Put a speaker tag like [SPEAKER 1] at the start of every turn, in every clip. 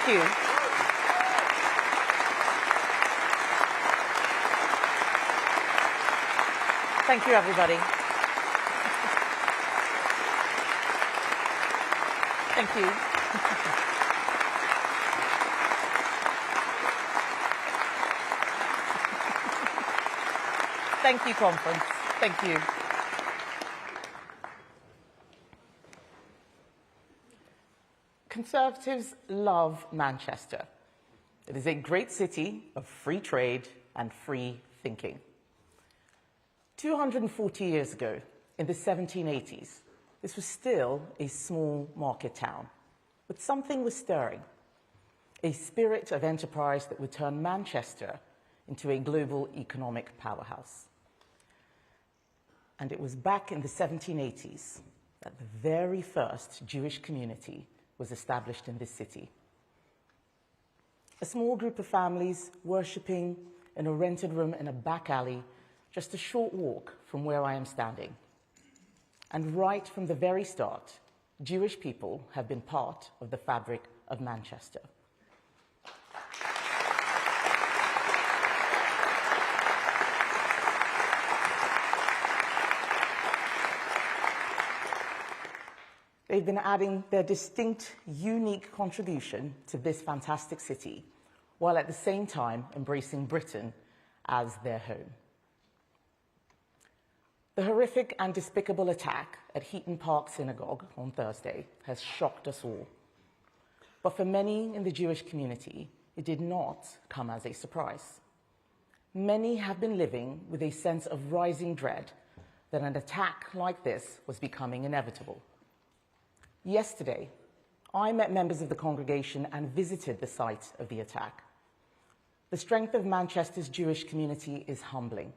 [SPEAKER 1] Thank you. Thank you, everybody. Thank you. Thank you, conference. Thank you. Conservatives love Manchester. It is a great city of free trade and free thinking. 240 years ago, in the 1780s, this was still a small market town, but something was stirring, a spirit of enterprise that would turn Manchester into a global economic powerhouse. And it was back in the 1780s that the very first Jewish community was established in this city. A small group of families worshipping in a rented room in a back alley, just a short walk from where I am standing. And right from the very start, Jewish people have been part of the fabric of Manchester. They've been adding their distinct, unique contribution to this fantastic city, while at the same time embracing Britain as their home. The horrific and despicable attack at Heaton Park Synagogue on Thursday has shocked us all. But for many in the Jewish community, it did not come as a surprise. Many have been living with a sense of rising dread that an attack like this was becoming inevitable. Yesterday, I met members of the congregation and visited the site of the attack. The strength of Manchester's Jewish community is humbling.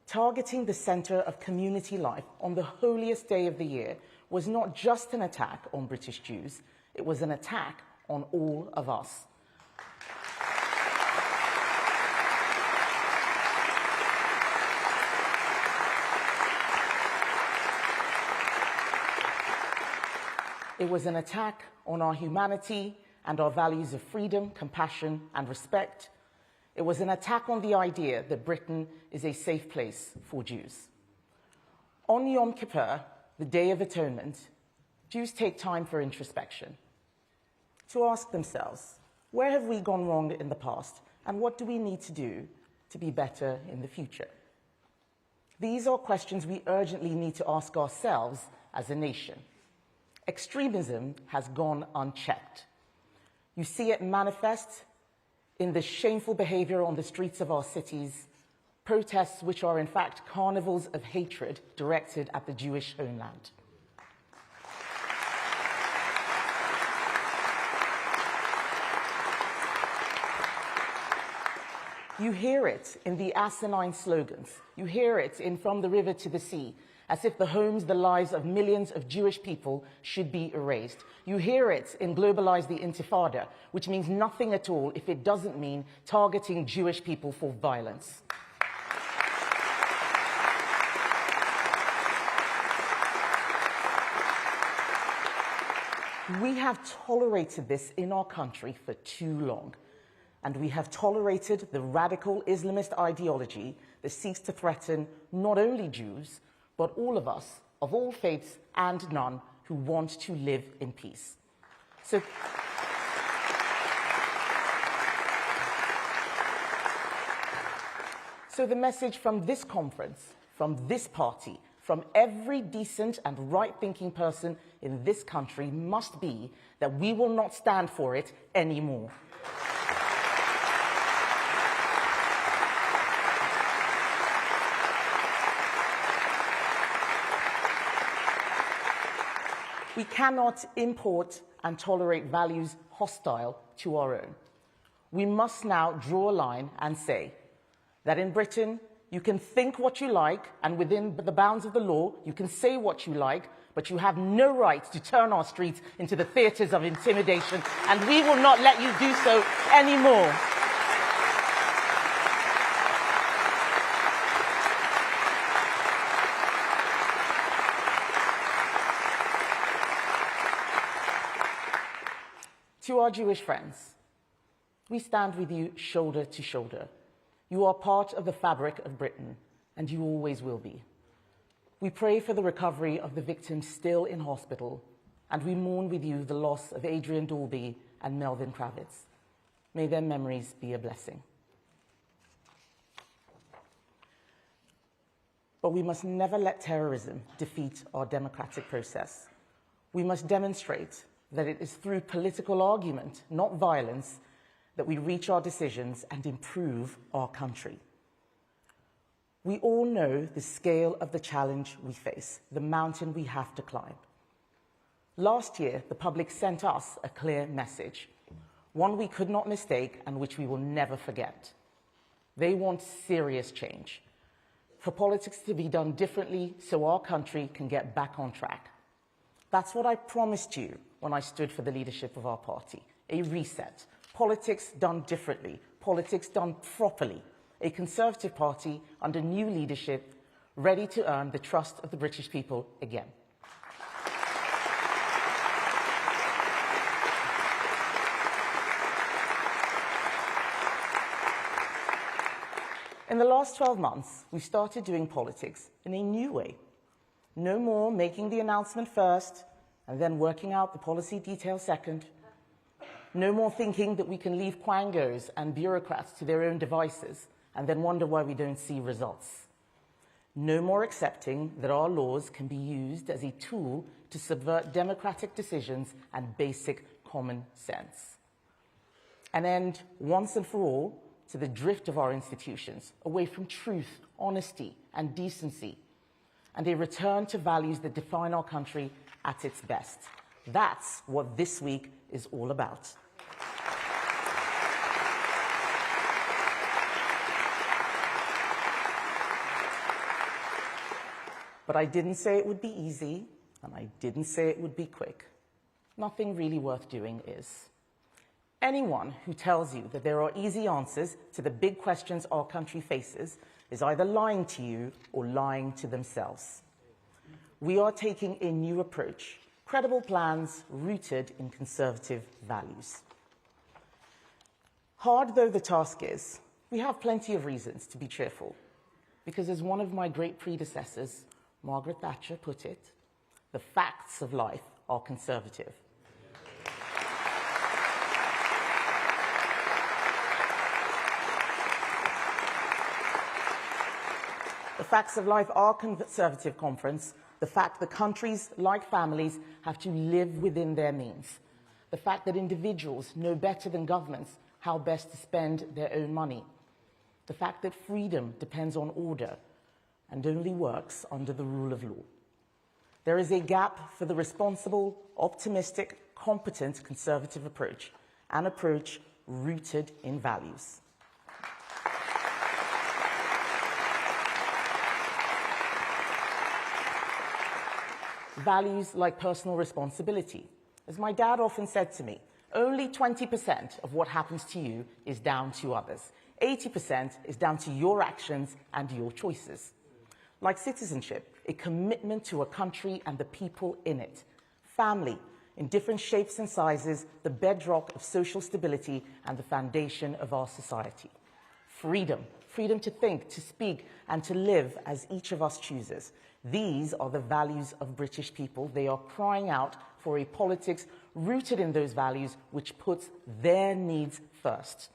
[SPEAKER 1] Targeting the center of community life on the holiest day of the year was not just an attack on British Jews, it was an attack on all of us. It was an attack on our humanity and our values of freedom, compassion, and respect. It was an attack on the idea that Britain is a safe place for Jews. On Yom Kippur, the Day of Atonement, Jews take time for introspection, to ask themselves, where have we gone wrong in the past, and what do we need to do to be better in the future? These are questions we urgently need to ask ourselves as a nation. Extremism has gone unchecked. You see it manifest in the shameful behavior on the streets of our cities, protests which are in fact carnivals of hatred directed at the Jewish homeland. You hear it in the asinine slogans. You hear it in From the River to the Sea, as if the homes, the lives of millions of Jewish people should be erased. You hear it in Globalize the Intifada, which means nothing at all if it doesn't mean targeting Jewish people for violence. We have tolerated this in our country for too long. And we have tolerated the radical Islamist ideology that seeks to threaten not only Jews, but all of us, of all faiths and none, who want to live in peace. So the message from this conference, from this party, from every decent and right-thinking person in this country must be that we will not stand for it anymore. We cannot import and tolerate values hostile to our own. We must now draw a line and say that in Britain, you can think what you like, and within the bounds of the law, you can say what you like, but you have no right to turn our streets into the theatres of intimidation, and we will not let you do so anymore. To our Jewish friends, we stand with you shoulder to shoulder. You are part of the fabric of Britain, and you always will be. We pray for the recovery of the victims still in hospital, and we mourn with you the loss of Adrian Dolby and Melvin Kravitz. May their memories be a blessing. But we must never let terrorism defeat our democratic process. We must demonstrate that it is through political argument, not violence, that we reach our decisions and improve our country. We all know the scale of the challenge we face, the mountain we have to climb. Last year, the public sent us a clear message, one we could not mistake and which we will never forget. They want serious change, for politics to be done differently so our country can get back on track. That's what I promised you when I stood for the leadership of our party, a reset. Politics done differently, politics done properly, a Conservative Party under new leadership, ready to earn the trust of the British people again. In the last 12 months, we started doing politics in a new way. No more making the announcement first and then working out the policy details second. No more thinking that we can leave quangos and bureaucrats to their own devices and then wonder why we don't see results. No more accepting that our laws can be used as a tool to subvert democratic decisions and basic common sense. An end, once and for all, to the drift of our institutions away from truth, honesty, and decency, and a return to values that define our country at its best. That's what this week is all about. But I didn't say it would be easy, and I didn't say it would be quick. Nothing really worth doing is. Anyone who tells you that there are easy answers to the big questions our country faces is either lying to you or lying to themselves. We are taking a new approach, credible plans rooted in conservative values. Hard though the task is, we have plenty of reasons to be cheerful, because as one of my great predecessors, Margaret Thatcher, put it, the facts of life are conservative. The facts of life are conservative, Conference. The fact that countries, like families, have to live within their means. The fact that individuals know better than governments how best to spend their own money. The fact that freedom depends on order and only works under the rule of law. There is a gap for the responsible, optimistic, competent conservative approach, an approach rooted in values. Values like personal responsibility. As my dad often said to me, only 20% of what happens to you is down to others. 80% is down to your actions and your choices. Like citizenship, a commitment to a country and the people in it. Family, in different shapes and sizes, the bedrock of social stability and the foundation of our society. Freedom, freedom to think, to speak, and to live as each of us chooses. These are the values of British people. They are crying out for a politics rooted in those values, which puts their needs first.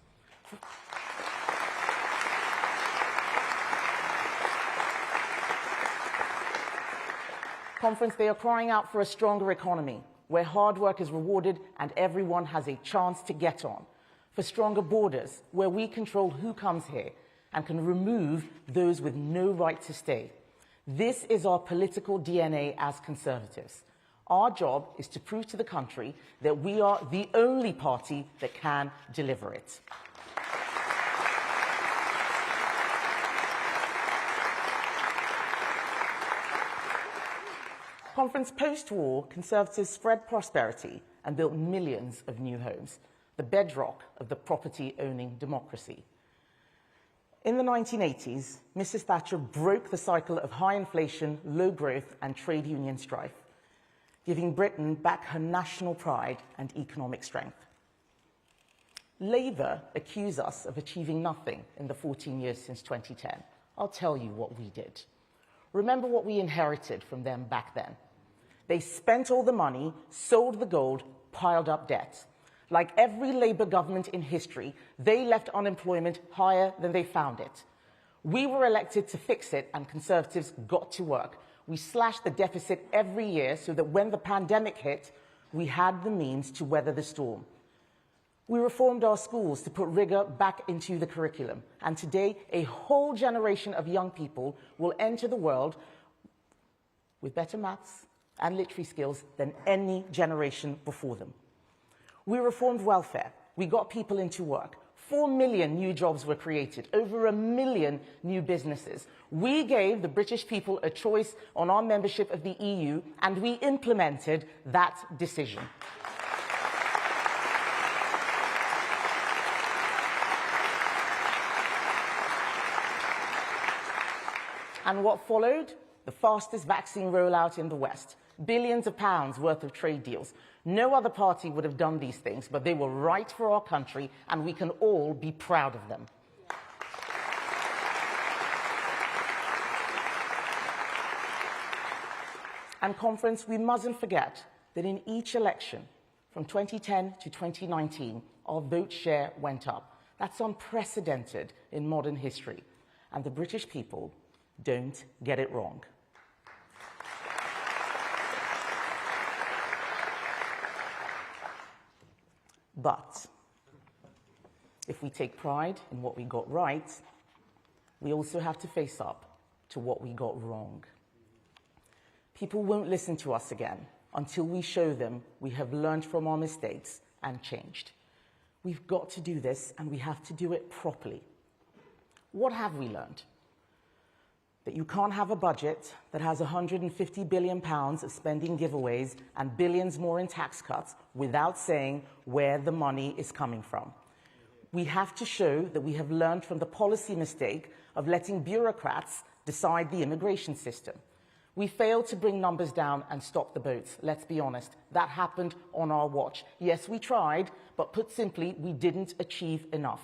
[SPEAKER 1] Conference, they are crying out for a stronger economy, where hard work is rewarded and everyone has a chance to get on. For stronger borders, where we control who comes here and can remove those with no right to stay. This is our political DNA as Conservatives. Our job is to prove to the country that we are the only party that can deliver it. Conference, post-war, Conservatives spread prosperity and built millions of new homes, the bedrock of the property-owning democracy. In the 1980s, Mrs. Thatcher broke the cycle of high inflation, low growth, and trade union strife, giving Britain back her national pride and economic strength. Labour accuse us of achieving nothing in the 14 years since 2010. I'll tell you what we did. Remember what we inherited from them back then. They spent all the money, sold the gold, piled up debt. Like every Labour government in history, they left unemployment higher than they found it. We were elected to fix it, and Conservatives got to work. We slashed the deficit every year so that when the pandemic hit, we had the means to weather the storm. We reformed our schools to put rigour back into the curriculum, and today a whole generation of young people will enter the world with better maths and literary skills than any generation before them. We reformed welfare. We got people into work. 4 million new jobs were created, over 1 million new businesses. We gave the British people a choice on our membership of the EU, and we implemented that decision. And what followed? The fastest vaccine rollout in the West. Billions of pounds worth of trade deals. No other party would have done these things, but they were right for our country, and we can all be proud of them. And conference, we mustn't forget that in each election, from 2010 to 2019, our vote share went up. That's unprecedented in modern history. And the British people don't get it wrong. But if we take pride in what we got right, we also have to face up to what we got wrong. People won't listen to us again until we show them we have learned from our mistakes and changed. We've got to do this, and we have to do it properly. What have we learned? That you can't have a budget that has £150 billion of spending giveaways and billions more in tax cuts without saying where the money is coming from. We have to show that we have learned from the policy mistake of letting bureaucrats decide the immigration system. We failed to bring numbers down and stop the boats, let's be honest. That happened on our watch. Yes, we tried, but put simply, we didn't achieve enough.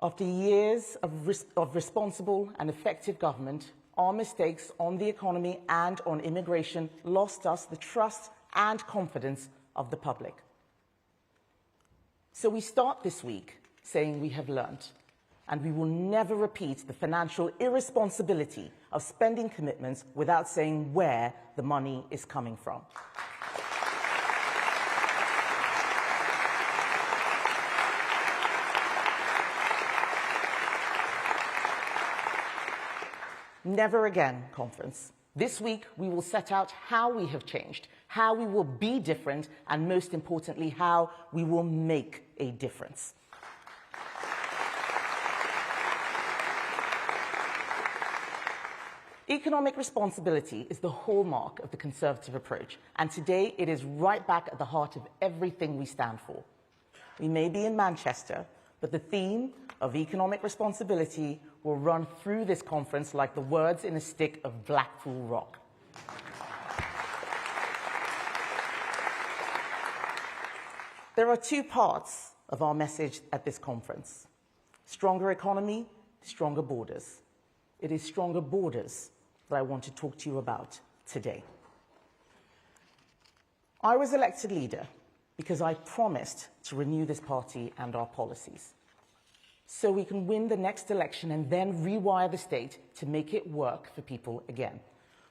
[SPEAKER 1] After years of responsible and effective government, our mistakes on the economy and on immigration lost us the trust and confidence of the public. So we start this week saying we have learned, and we will never repeat the financial irresponsibility of spending commitments without saying where the money is coming from. Never again, conference. This week, we will set out how we have changed, how we will be different, and most importantly, how we will make a difference. Economic responsibility is the hallmark of the Conservative approach, and today it is right back at the heart of everything we stand for. We may be in Manchester, but the theme of economic responsibility will run through this conference like the words in a stick of Blackpool rock. There are two parts of our message at this conference: stronger economy, stronger borders. It is stronger borders that I want to talk to you about today. I was elected leader because I promised to renew this party and our policies, so we can win the next election and then rewire the state to make it work for people again.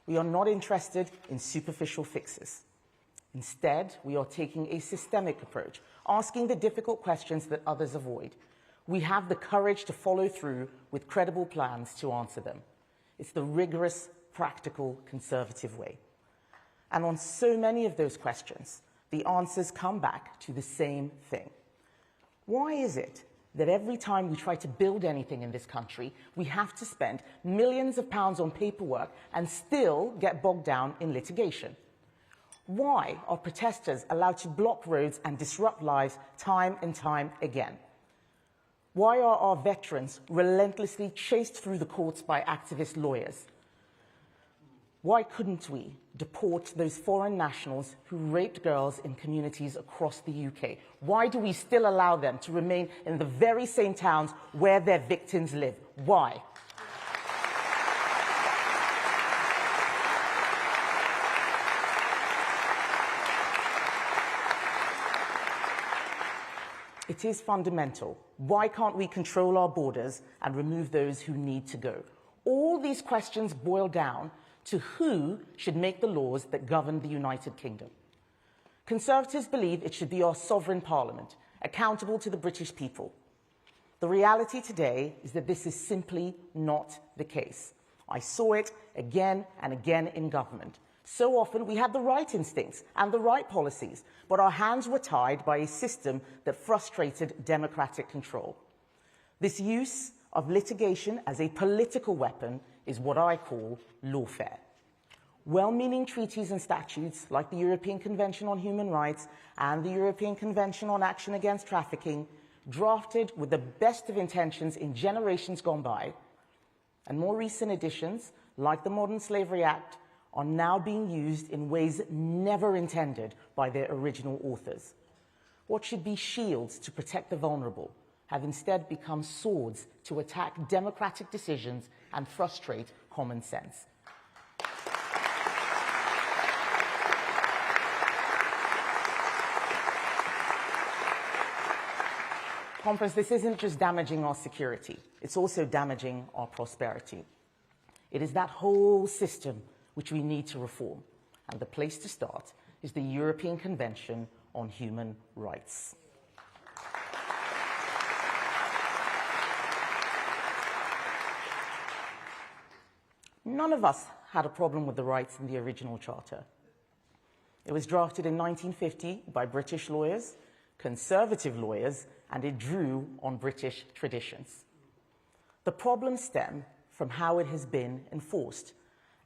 [SPEAKER 1] We are not interested in superficial fixes. Instead, we are taking a systemic approach, asking the difficult questions that others avoid. We have the courage to follow through with credible plans to answer them. It's the rigorous, practical, Conservative way. And on so many of those questions, the answers come back to the same thing. Why is it that every time we try to build anything in this country, we have to spend millions of pounds on paperwork and still get bogged down in litigation? Why are protesters allowed to block roads and disrupt lives time and time again? Why are our veterans relentlessly chased through the courts by activist lawyers? Why couldn't we deport those foreign nationals who raped girls in communities across the UK? Why do we still allow them to remain in the very same towns where their victims live? Why? It is fundamental. Why can't we control our borders and remove those who need to go? All these questions boil down to who should make the laws that govern the United Kingdom. Conservatives believe it should be our sovereign parliament, accountable to the British people. The reality today is that this is simply not the case. I saw it again and again in government. So often we had the right instincts and the right policies, but our hands were tied by a system that frustrated democratic control. This use of litigation as a political weapon is what I call lawfare. Well-meaning treaties and statutes like the European Convention on Human Rights and the European Convention on Action Against Trafficking, drafted with the best of intentions in generations gone by, and more recent additions like the Modern Slavery Act, are now being used in ways never intended by their original authors. What should be shields to protect the vulnerable have instead become swords to attack democratic decisions and frustrate common sense. Conference, this isn't just damaging our security, it's also damaging our prosperity. It is that whole system which we need to reform, and the place to start is the European Convention on Human Rights. None of us had a problem with the rights in the original charter. It was drafted in 1950 by British lawyers, conservative lawyers, and it drew on British traditions. The problems stem from how it has been enforced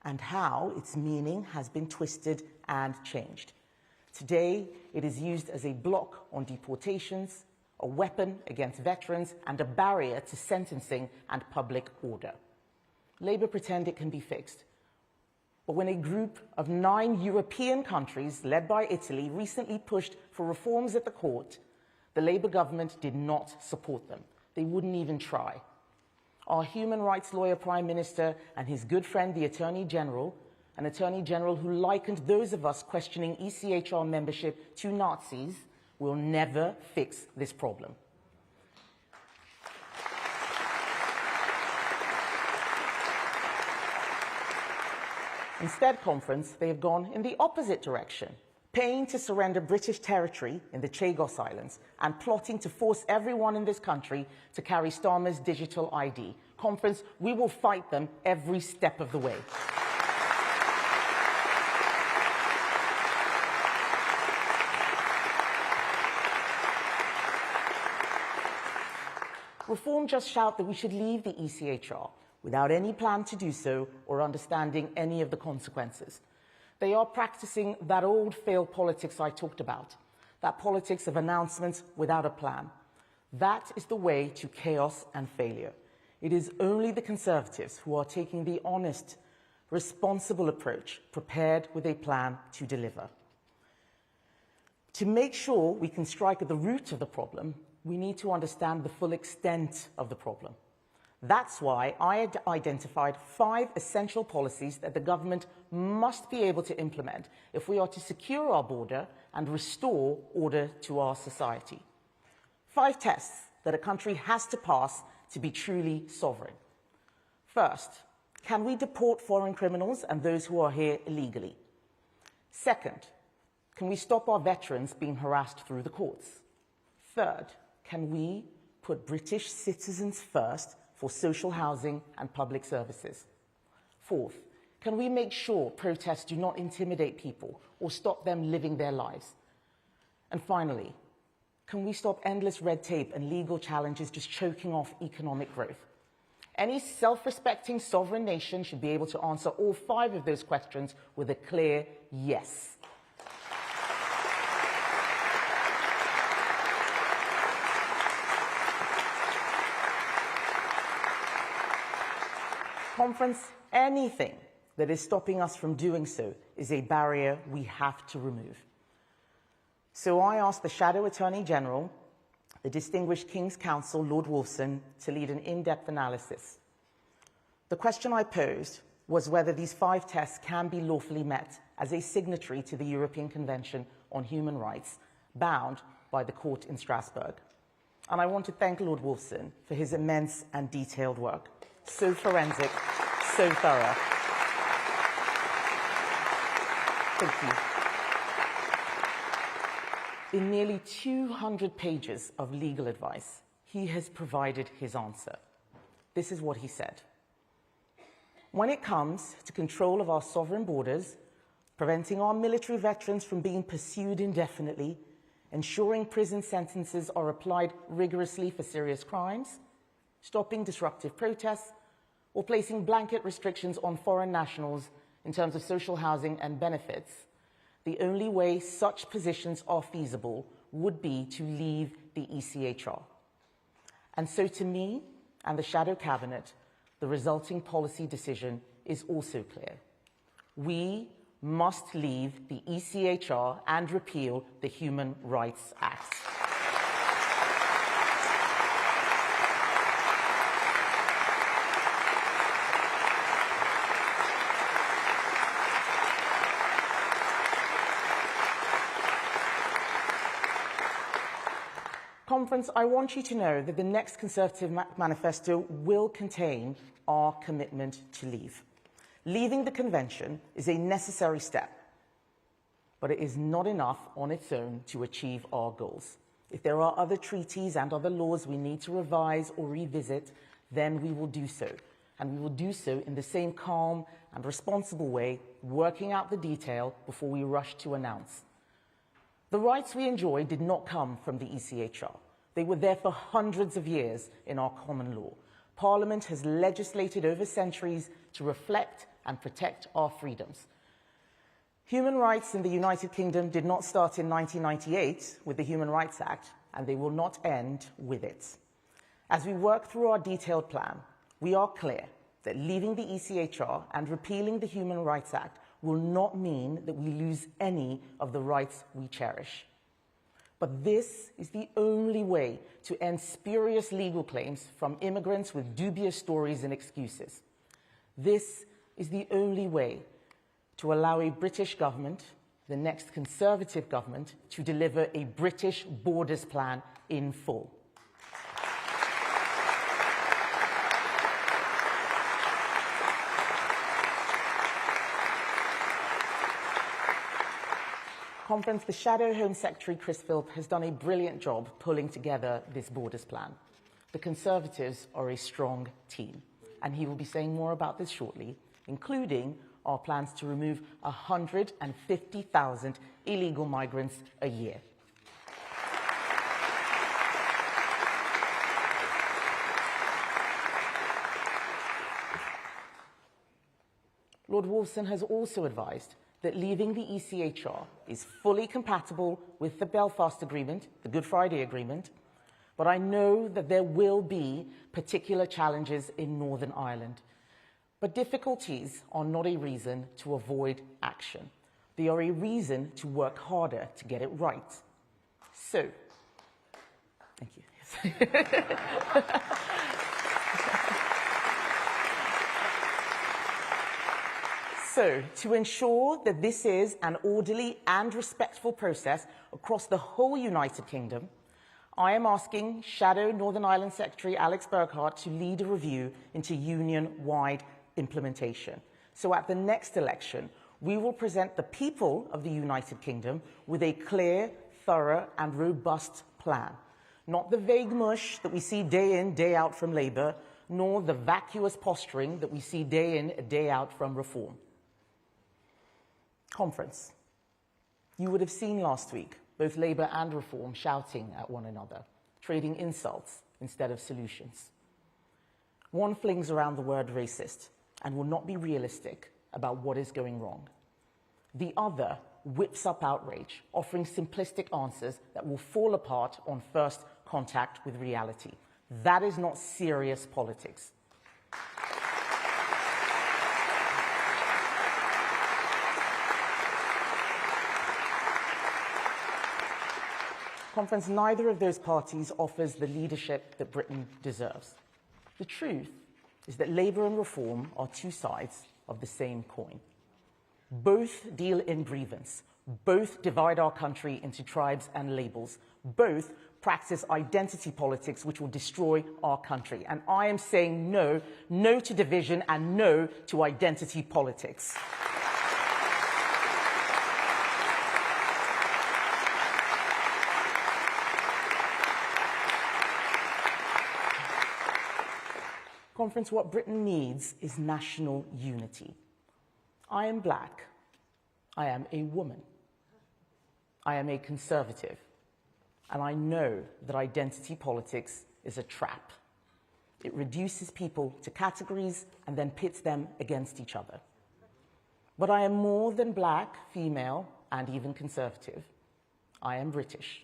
[SPEAKER 1] and how its meaning has been twisted and changed. Today, it is used as a block on deportations, a weapon against veterans, and a barrier to sentencing and public order. Labour pretend it can be fixed. But when a group of 9 European countries, led by Italy, recently pushed for reforms at the court, the Labour government did not support them. They wouldn't even try. Our human rights lawyer Prime Minister and his good friend the Attorney General, an Attorney General who likened those of us questioning ECHR membership to Nazis, will never fix this problem. Instead, Conference, they have gone in the opposite direction, paying to surrender British territory in the Chagos Islands and plotting to force everyone in this country to carry Starmer's digital ID. Conference, we will fight them every step of the way. Reform just shout that we should leave the ECHR without any plan to do so or understanding any of the consequences. They are practicing that old failed politics I talked about, that politics of announcements without a plan. That is the way to chaos and failure. It is only the Conservatives who are taking the honest, responsible approach, prepared with a plan to deliver. To make sure we can strike at the root of the problem, we need to understand the full extent of the problem. That's why I had identified 5 essential policies that the government must be able to implement if we are to secure our border and restore order to our society. 5 tests that a country has to pass to be truly sovereign. First, can we deport foreign criminals and those who are here illegally? Second, can we stop our veterans being harassed through the courts? Third, can we put British citizens first for social housing and public services? Fourth, can we make sure protests do not intimidate people or stop them living their lives? And finally, can we stop endless red tape and legal challenges just choking off economic growth? Any self-respecting sovereign nation should be able to answer all 5 of those questions with a clear yes. Conference, anything that is stopping us from doing so is a barrier we have to remove. So I asked the Shadow Attorney General, the distinguished King's Counsel, Lord Wolfson, to lead an in-depth analysis. The question I posed was whether these 5 tests can be lawfully met as a signatory to the European Convention on Human Rights, bound by the court in Strasbourg. And I want to thank Lord Wolfson for his immense and detailed work. So forensic, so thorough. Thank you. In nearly 200 pages of legal advice, he has provided his answer. This is what he said. When it comes to control of our sovereign borders, preventing our military veterans from being pursued indefinitely, ensuring prison sentences are applied rigorously for serious crimes, stopping disruptive protests, or placing blanket restrictions on foreign nationals in terms of social housing and benefits, the only way such positions are feasible would be to leave the ECHR. And so to me and the Shadow Cabinet, the resulting policy decision is also clear. We must leave the ECHR and repeal the Human Rights Act. Conference, I want you to know that the next Conservative manifesto will contain our commitment to leave. Leaving the Convention is a necessary step, but it is not enough on its own to achieve our goals. If there are other treaties and other laws we need to revise or revisit, then we will do so. And we will do so in the same calm and responsible way, working out the detail before we rush to announce. The rights we enjoy did not come from the ECHR. They were there for hundreds of years in our common law. Parliament has legislated over centuries to reflect and protect our freedoms. Human rights in the United Kingdom did not start in 1998 with the Human Rights Act, and they will not end with it. As we work through our detailed plan, we are clear that leaving the ECHR and repealing the Human Rights Act will not mean that we lose any of the rights we cherish. But this is the only way to end spurious legal claims from immigrants with dubious stories and excuses. This is the only way to allow a British government, the next Conservative government, to deliver a British borders plan in full. Conference, the Shadow Home Secretary, Chris Philp, has done a brilliant job pulling together this borders plan. The Conservatives are a strong team, and he will be saying more about this shortly, including our plans to remove 150,000 illegal migrants a year. Lord Wolfson has also advised that leaving the ECHR is fully compatible with the Belfast Agreement, the Good Friday Agreement, but I know that there will be particular challenges in Northern Ireland. But difficulties are not a reason to avoid action. They are a reason to work harder to get it right. So, thank you. So, to ensure that this is an orderly and respectful process across the whole United Kingdom, I am asking Shadow Northern Ireland Secretary Alex Burghardt to lead a review into union-wide implementation. So at the next election, we will present the people of the United Kingdom with a clear, thorough and robust plan. Not the vague mush that we see day in, day out from Labour, nor the vacuous posturing that we see day in, day out from Reform. Conference. You would have seen last week both Labour and Reform shouting at one another, trading insults instead of solutions. One flings around the word racist and will not be realistic about what is going wrong. The other whips up outrage, offering simplistic answers that will fall apart on first contact with reality. That is not serious politics. Conference, neither of those parties offers the leadership that Britain deserves. The truth is that Labour and Reform are two sides of the same coin. Both deal in grievance. Both divide our country into tribes and labels. Both practice identity politics which will destroy our country. And I am saying no, no to division and no to identity politics. Conference, what Britain needs is national unity. I am black. I am a woman. I am a conservative. And I know that identity politics is a trap. It reduces people to categories and then pits them against each other. But I am more than black, female, and even conservative. I am British.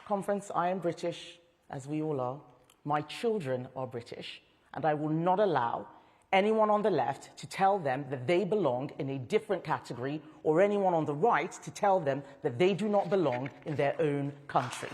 [SPEAKER 1] Conference, I am British, as we all are. My children are British, and I will not allow anyone on the left to tell them that they belong in a different category, or anyone on the right to tell them that they do not belong in their own country.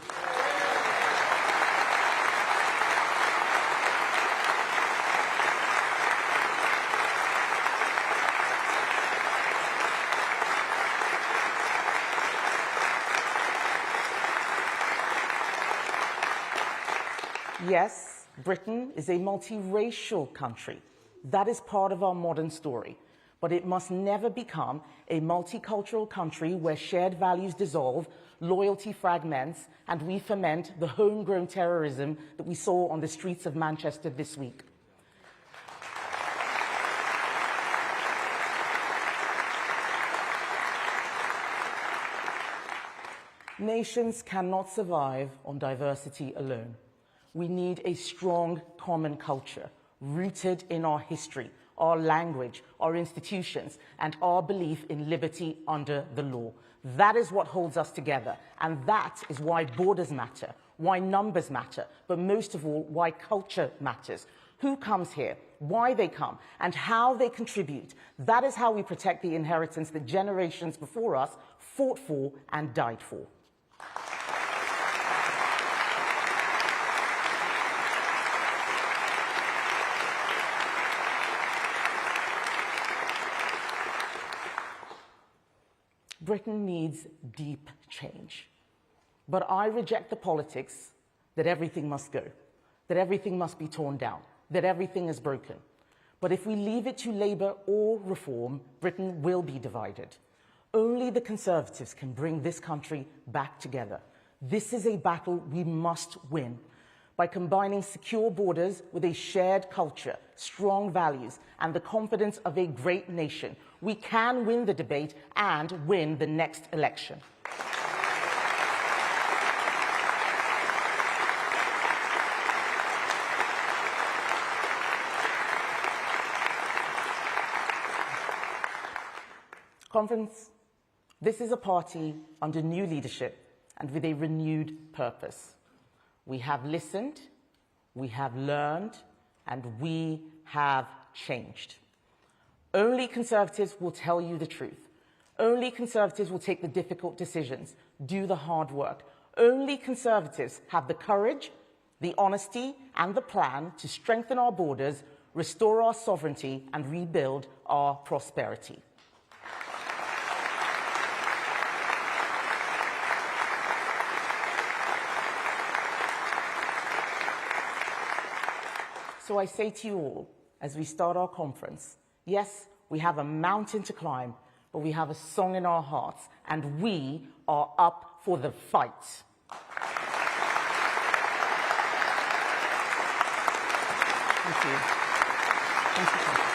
[SPEAKER 1] Yes, Britain is a multiracial country. That is part of our modern story. But it must never become a multicultural country where shared values dissolve, loyalty fragments, and we foment the homegrown terrorism that we saw on the streets of Manchester this week. Nations cannot survive on diversity alone. We need a strong common culture rooted in our history, our language, our institutions, and our belief in liberty under the law. That is what holds us together, and that is why borders matter, why numbers matter, but most of all, why culture matters. Who comes here, why they come, and how they contribute. That is how we protect the inheritance that generations before us fought for and died for. Britain needs deep change. But I reject the politics that everything must go, that everything must be torn down, that everything is broken. But if we leave it to Labour or Reform, Britain will be divided. Only the Conservatives can bring this country back together. This is a battle we must win. By combining secure borders with a shared culture, strong values, and the confidence of a great nation, we can win the debate and win the next election. Conference, this is a party under new leadership and with a renewed purpose. We have listened, we have learned, and we have changed. Only Conservatives will tell you the truth. Only Conservatives will take the difficult decisions, do the hard work. Only Conservatives have the courage, the honesty, and the plan to strengthen our borders, restore our sovereignty, and rebuild our prosperity. So I say to you all, as we start our conference, yes, we have a mountain to climb, but we have a song in our hearts, and we are up for the fight. Thank you. Thank you.